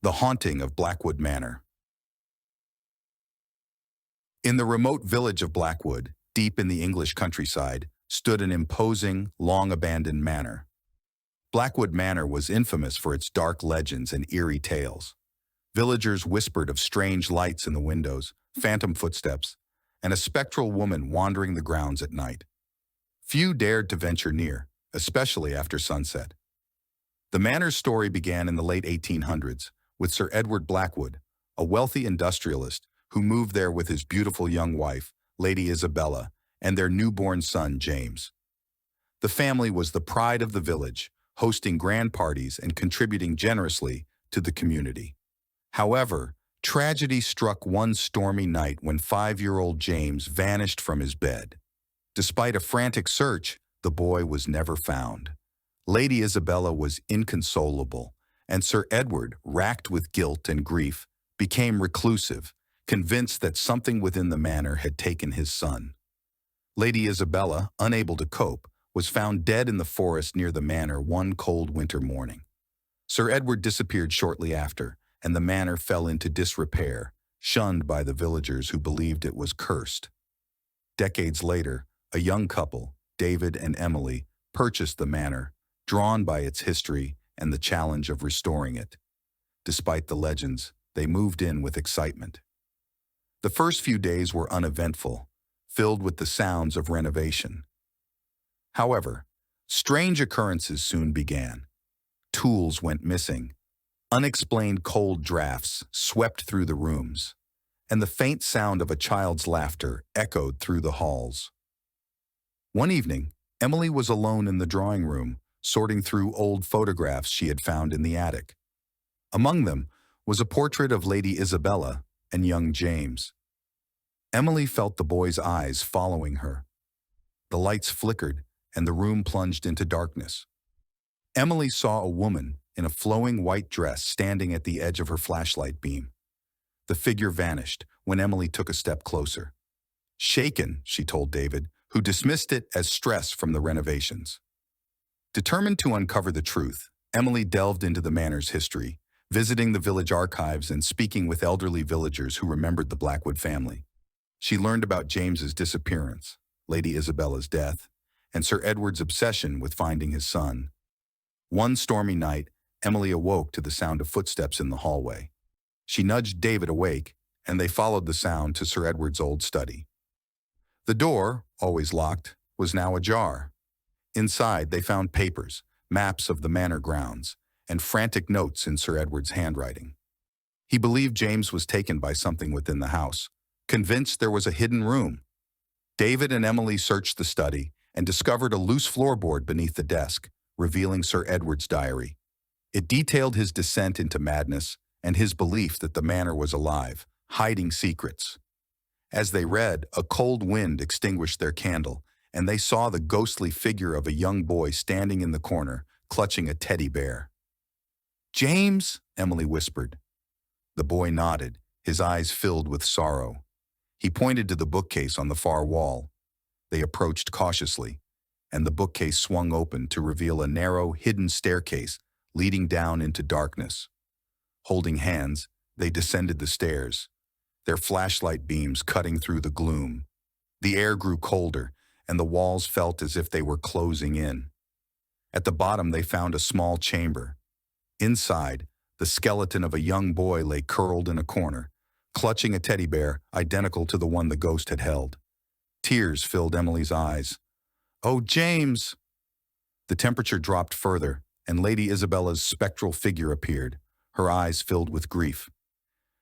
The Haunting of Blackwood Manor. In the remote village of Blackwood, deep in the English countryside, stood an imposing, long-abandoned manor. Blackwood Manor was infamous for its dark legends and eerie tales. Villagers whispered of strange lights in the windows, phantom footsteps, and a spectral woman wandering the grounds at night. Few dared to venture near, especially after sunset. The manor's story began in the late 1800s with Sir Edward Blackwood, a wealthy industrialist who moved there with his beautiful young wife, Lady Isabella, and their newborn son, James. The family was the pride of the village, hosting grand parties and contributing generously to the community. However, tragedy struck one stormy night when 5-year-old James vanished from his bed. Despite a frantic search, the boy was never found. Lady Isabella was inconsolable, and Sir Edward, racked with guilt and grief, became reclusive, convinced that something within the manor had taken his son. Lady Isabella, unable to cope, was found dead in the forest near the manor one cold winter morning. Sir Edward disappeared shortly after, and the manor fell into disrepair, shunned by the villagers who believed it was cursed. Decades later, a young couple, David and Emily, purchased the manor, drawn by its history and the challenge of restoring it. Despite the legends, they moved in with excitement. The first few days were uneventful, filled with the sounds of renovation. However, strange occurrences soon began. Tools went missing. Unexplained cold drafts swept through the rooms, and the faint sound of a child's laughter echoed through the halls. One evening, Emily was alone in the drawing room, sorting through old photographs she had found in the attic. Among them was a portrait of Lady Isabella and young James. Emily felt the boy's eyes following her. The lights flickered, and the room plunged into darkness. Emily saw a woman in a flowing white dress standing at the edge of her flashlight beam. The figure vanished when Emily took a step closer. Shaken, she told David, who dismissed it as stress from the renovations. Determined to uncover the truth, Emily delved into the manor's history, visiting the village archives and speaking with elderly villagers who remembered the Blackwood family. She learned about James's disappearance, Lady Isabella's death, and Sir Edward's obsession with finding his son. One stormy night, Emily awoke to the sound of footsteps in the hallway. She nudged David awake, and they followed the sound to Sir Edward's old study. The door, always locked, was now ajar. Inside, they found papers, maps of the manor grounds, and frantic notes in Sir Edward's handwriting. He believed James was taken by something within the house, convinced there was a hidden room. David and Emily searched the study and discovered a loose floorboard beneath the desk, revealing Sir Edward's diary. It detailed his descent into madness and his belief that the manor was alive, hiding secrets. As they read, a cold wind extinguished their candle, and they saw the ghostly figure of a young boy standing in the corner, clutching a teddy bear. "James," Emily whispered. The boy nodded, his eyes filled with sorrow. He pointed to the bookcase on the far wall. They approached cautiously, and the bookcase swung open to reveal a narrow, hidden staircase leading down into darkness. Holding hands, they descended the stairs, their flashlight beams cutting through the gloom. The air grew colder, and the walls felt as if they were closing in. At the bottom, they found a small chamber. Inside, the skeleton of a young boy lay curled in a corner, clutching a teddy bear identical to the one the ghost had held. Tears filled Emily's eyes. "Oh, James!" The temperature dropped further, and Lady Isabella's spectral figure appeared, her eyes filled with grief.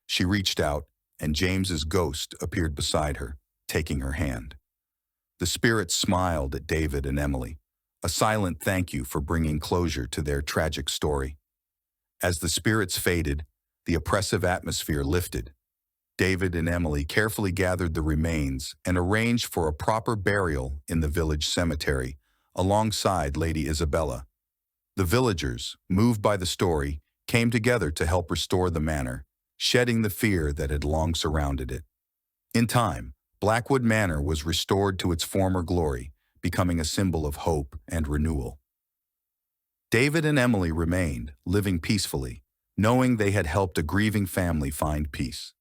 She reached out, and James's ghost appeared beside her, taking her hand. The spirit smiled at David and Emily, a silent thank you for bringing closure to their tragic story. As the spirits faded, the oppressive atmosphere lifted. David and Emily carefully gathered the remains and arranged for a proper burial in the village cemetery, alongside Lady Isabella. The villagers, moved by the story, came together to help restore the manor, shedding the fear that had long surrounded it. In time, Blackwood Manor was restored to its former glory, becoming a symbol of hope and renewal. David and Emily remained, living peacefully, knowing they had helped a grieving family find peace.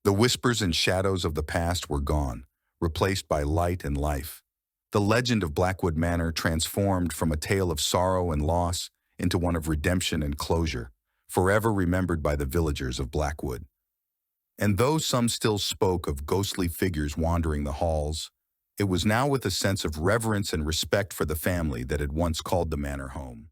The whispers and shadows of the past were gone, replaced by light and life. The legend of Blackwood Manor transformed from a tale of sorrow and loss into one of redemption and closure, forever remembered by the villagers of Blackwood. And though some still spoke of ghostly figures wandering the halls, it was now with a sense of reverence and respect for the family that had once called the manor home.